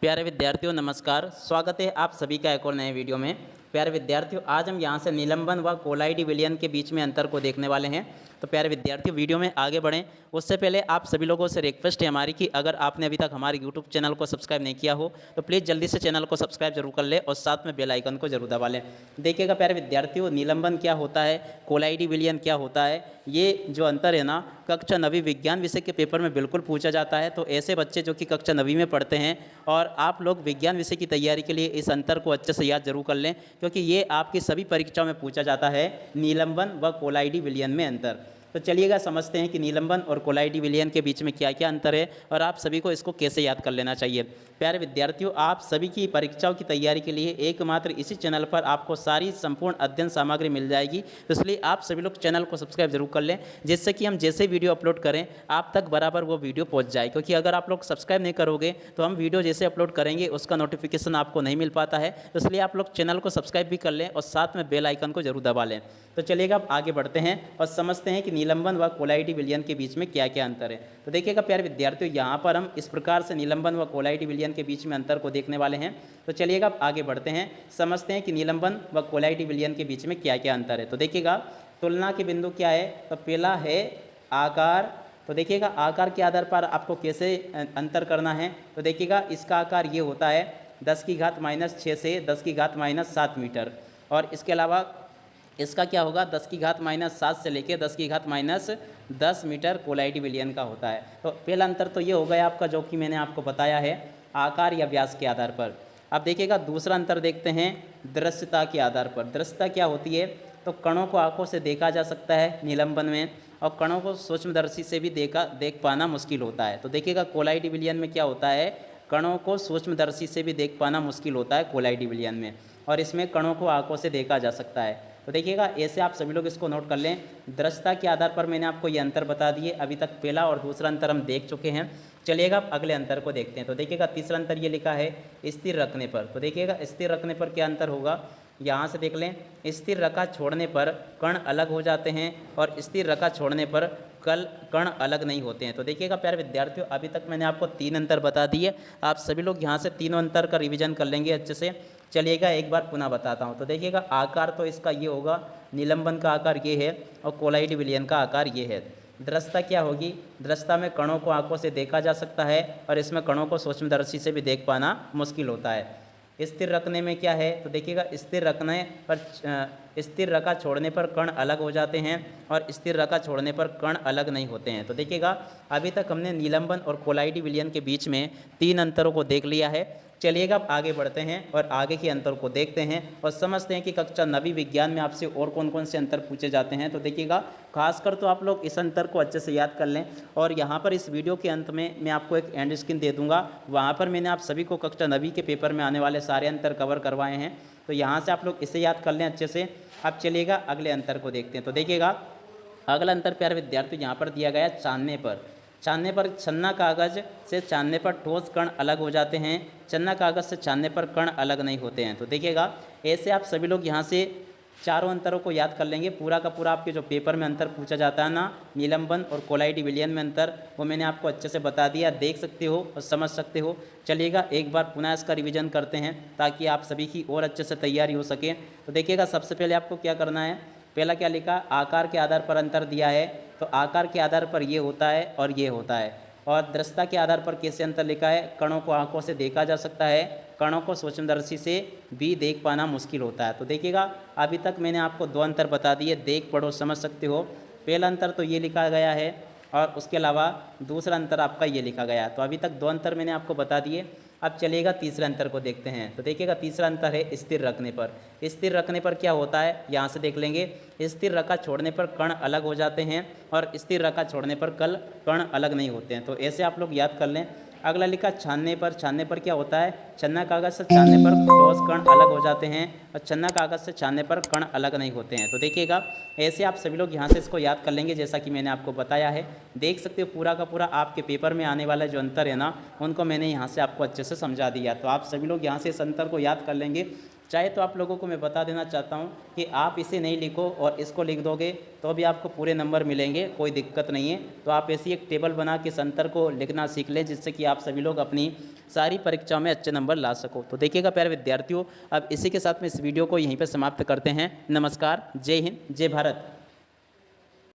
प्यारे विद्यार्थियों नमस्कार। स्वागत है आप सभी का एक और नए वीडियो में। प्यारे विद्यार्थियों, आज हम यहाँ से निलंबन व कोलाइडी विलयन के बीच में अंतर को देखने वाले हैं। तो प्यारे विद्यार्थियों, वीडियो में आगे बढ़ें उससे पहले आप सभी लोगों से रिक्वेस्ट है हमारी कि अगर आपने अभी तक हमारे यूट्यूब चैनल को सब्सक्राइब नहीं किया हो तो प्लीज़ जल्दी से चैनल को सब्सक्राइब जरूर कर ले और साथ में बेल आइकन को जरूर दबा लें। देखिएगा प्यारे विद्यार्थियों, निलंबन क्या होता है, कोलाइडी विलयन क्या होता है, ये जो अंतर है ना, कक्षा 9वीं विज्ञान विषय के पेपर में बिल्कुल पूछा जाता है। तो ऐसे बच्चे जो कि कक्षा 9वीं में पढ़ते हैं और आप लोग विज्ञान विषय की तैयारी के लिए इस अंतर को अच्छे से याद जरूर कर लें, क्योंकि ये आपकी सभी परीक्षाओं में पूछा जाता है, निलंबन व कोलाइडी विलयन में अंतर। तो चलिएगा समझते हैं कि निलंबन और कोलाइडी विलयन के बीच में क्या क्या अंतर है और आप सभी को इसको कैसे याद कर लेना चाहिए। प्यारे विद्यार्थियों, आप सभी की परीक्षाओं की तैयारी के लिए एकमात्र इसी चैनल पर आपको सारी संपूर्ण अध्ययन सामग्री मिल जाएगी। तो इसलिए आप सभी लोग चैनल को सब्सक्राइब जरूर कर लें, जिससे कि हम जैसे वीडियो अपलोड करें आप तक बराबर वो वीडियो पहुंच जाए। क्योंकि अगर आप लोग सब्सक्राइब नहीं करोगे तो हम वीडियो जैसे अपलोड करेंगे उसका नोटिफिकेशन आपको नहीं मिल पाता है। तो इसलिए आप लोग चैनल को सब्सक्राइब भी कर लें और साथ में बेल आइकन को जरूर दबा लें। तो चलिएगा अब आगे बढ़ते हैं और समझते हैं कि निलंबन व कोलाइडी विलयन के बीच में क्या क्या अंतर है। तो देखिएगा प्यारे विद्यार्थियों, यहाँ पर हम इस प्रकार से निलंबन व कोलाइडी विलयन के बीच में अंतर को देखने वाले हैं। तो चलिएगा अब आगे बढ़ते हैं, समझते हैं कि निलंबन व कोलाइडी विलयन के बीच में क्या क्या अंतर है। तो देखिएगा तुलना के बिंदु क्या है, तो पहला है आकार। तो देखिएगा आकार के आधार पर आपको कैसे अंतर करना है। तो देखिएगा इसका आकार ये होता है 10⁻⁻6 से 10⁻⁷ मीटर, और इसके अलावा इसका क्या होगा 10⁻⁷ से लेकर 10⁻10 मीटर कोलाइडी विलयन का होता है। तो पहला अंतर तो ये हो गया आपका, जो कि मैंने आपको बताया है आकार या व्यास के आधार पर। अब देखिएगा दूसरा अंतर देखते हैं दृश्यता के आधार पर। दृश्यता क्या होती है, तो कणों को आंखों से देखा जा सकता है निलंबन में, और कणों को सूक्ष्मदर्शी से भी देख पाना मुश्किल होता है। तो देखिएगा कोलाइडी विलयन में क्या होता है, कणों को सूक्ष्मदर्शी से भी देख पाना मुश्किल होता है कोलाइडी विलयन में, और इसमें कणों को आंखों से देखा जा सकता है। तो देखिएगा ऐसे आप सभी लोग इसको नोट कर लें। दृश्यता के आधार पर मैंने आपको ये अंतर बता दिए। अभी तक पहला और दूसरा अंतर हम देख चुके हैं। चलिएगा अब अगले अंतर को देखते हैं। तो देखिएगा तीसरा अंतर ये लिखा है स्थिर रखने पर। तो देखिएगा स्थिर रखने पर क्या अंतर होगा, यहाँ से देख लें। स्थिर रखा छोड़ने पर कण अलग हो जाते हैं और स्थिर रखा छोड़ने पर कण अलग नहीं होते हैं। तो देखिएगा प्यारे विद्यार्थियों, अभी तक मैंने आपको 3 अंतर बता दिए। आप सभी लोग यहाँ से तीनों अंतर का रिवीजन कर लेंगे अच्छे से। चलिएगा एक बार पुनः बताता हूँ। तो देखिएगा आकार तो इसका ये होगा, निलंबन का आकार ये है और कोलाइडी विलयन का आकार ये है। दृश्यता क्या होगी, दृश्यता में कणों को आंखों से देखा जा सकता है और इसमें कणों को सूक्ष्मदर्शी से भी देख पाना मुश्किल होता है। स्थिर रखने में क्या है, तो देखिएगा स्थिर रखने पर स्थिर रखा छोड़ने पर कण अलग हो जाते हैं और स्थिर रखा छोड़ने पर कण अलग नहीं होते हैं। तो देखिएगा अभी तक हमने निलंबन और कोलाइडी विलयन के बीच में 3 अंतरों को देख लिया है। चलिएगा अब आगे बढ़ते हैं और आगे के अंतर को देखते हैं और समझते हैं कि कक्षा 9वीं विज्ञान में आपसे और कौन कौन से अंतर पूछे जाते हैं। तो देखिएगा खासकर तो आप लोग इस अंतर को अच्छे से याद कर लें, और यहाँ पर इस वीडियो के अंत में मैं आपको एक एंड स्क्रीन दे दूँगा। वहाँ पर मैंने आप सभी को कक्षा 9वीं के पेपर में आने वाले सारे अंतर कवर करवाए हैं। तो यहाँ से आप लोग इसे याद कर लें अच्छे से। अब चलिएगा अगले अंतर को देखते हैं। तो देखिएगा अगला अंतर प्यारे विद्यार्थी यहाँ पर दिया गया छानने पर। छानने पर छन्ना कागज़ से छानने पर ठोस कण अलग हो जाते हैं, छन्ना कागज़ से छानने पर कण अलग नहीं होते हैं। तो देखिएगा ऐसे आप सभी लोग यहाँ से चारों अंतरों को याद कर लेंगे। पूरा का पूरा आपके जो पेपर में अंतर पूछा जाता है ना, निलंबन और कोलाइडी विलयन में अंतर, वो मैंने आपको अच्छे से बता दिया, देख सकते हो और समझ सकते हो। चलिएगा एक बार पुनः इसका रिवीजन करते हैं ताकि आप सभी की और अच्छे से तैयारी हो सके। तो देखिएगा सबसे पहले आपको क्या करना है, पहला क्या लिखा, आकार के आधार पर अंतर दिया है। तो आकार के आधार पर ये होता है और ये होता है। और दृश्यता के आधार पर कैसे अंतर लिखा है, कणों को आंखों से देखा जा सकता है, कणों को सूक्ष्मदर्शी से भी देख पाना मुश्किल होता है। तो देखिएगा अभी तक मैंने आपको 2 अंतर बता दिए, देख पढ़ो समझ सकते हो। पहला अंतर तो ये लिखा गया है और उसके अलावा दूसरा अंतर आपका ये लिखा गया है। तो अभी तक 2 अंतर मैंने आपको बता दिए। अब चलिएगा तीसरे अंतर को देखते हैं। तो देखिएगा तीसरा अंतर है स्थिर रखने पर। स्थिर रखने पर क्या होता है, यहाँ से देख लेंगे। स्थिर रखा छोड़ने पर कण अलग हो जाते हैं और स्थिर रखा छोड़ने पर कण अलग नहीं होते हैं। तो ऐसे आप लोग याद कर लें। अगला लिखा छानने पर। छानने पर क्या होता है, छन्ना कागज़ से छानने पर ठोस कण अलग हो जाते हैं और छन्ना कागज़ से छानने पर कण अलग नहीं होते हैं। तो देखिएगा ऐसे आप सभी लोग यहाँ से इसको याद कर लेंगे जैसा कि मैंने आपको बताया है। देख सकते हो पूरा का पूरा आपके पेपर में आने वाला जो अंतर है ना, उनको मैंने यहाँ से आपको अच्छे से समझा दिया। तो आप सभी लोग यहाँ से इस अंतर को याद कर लेंगे। चाहे तो आप लोगों को मैं बता देना चाहता हूं कि आप इसे नहीं लिखो और इसको लिख दोगे तो भी आपको पूरे नंबर मिलेंगे, कोई दिक्कत नहीं है। तो आप ऐसी एक टेबल बना के इस अंतर को लिखना सीख लें, जिससे कि आप सभी लोग अपनी सारी परीक्षाओं में अच्छे नंबर ला सको। तो देखिएगा प्यारे विद्यार्थियों, अब इसी के साथ में इस वीडियो को यहीं पर समाप्त करते हैं। नमस्कार, जय हिंद, जय भारत।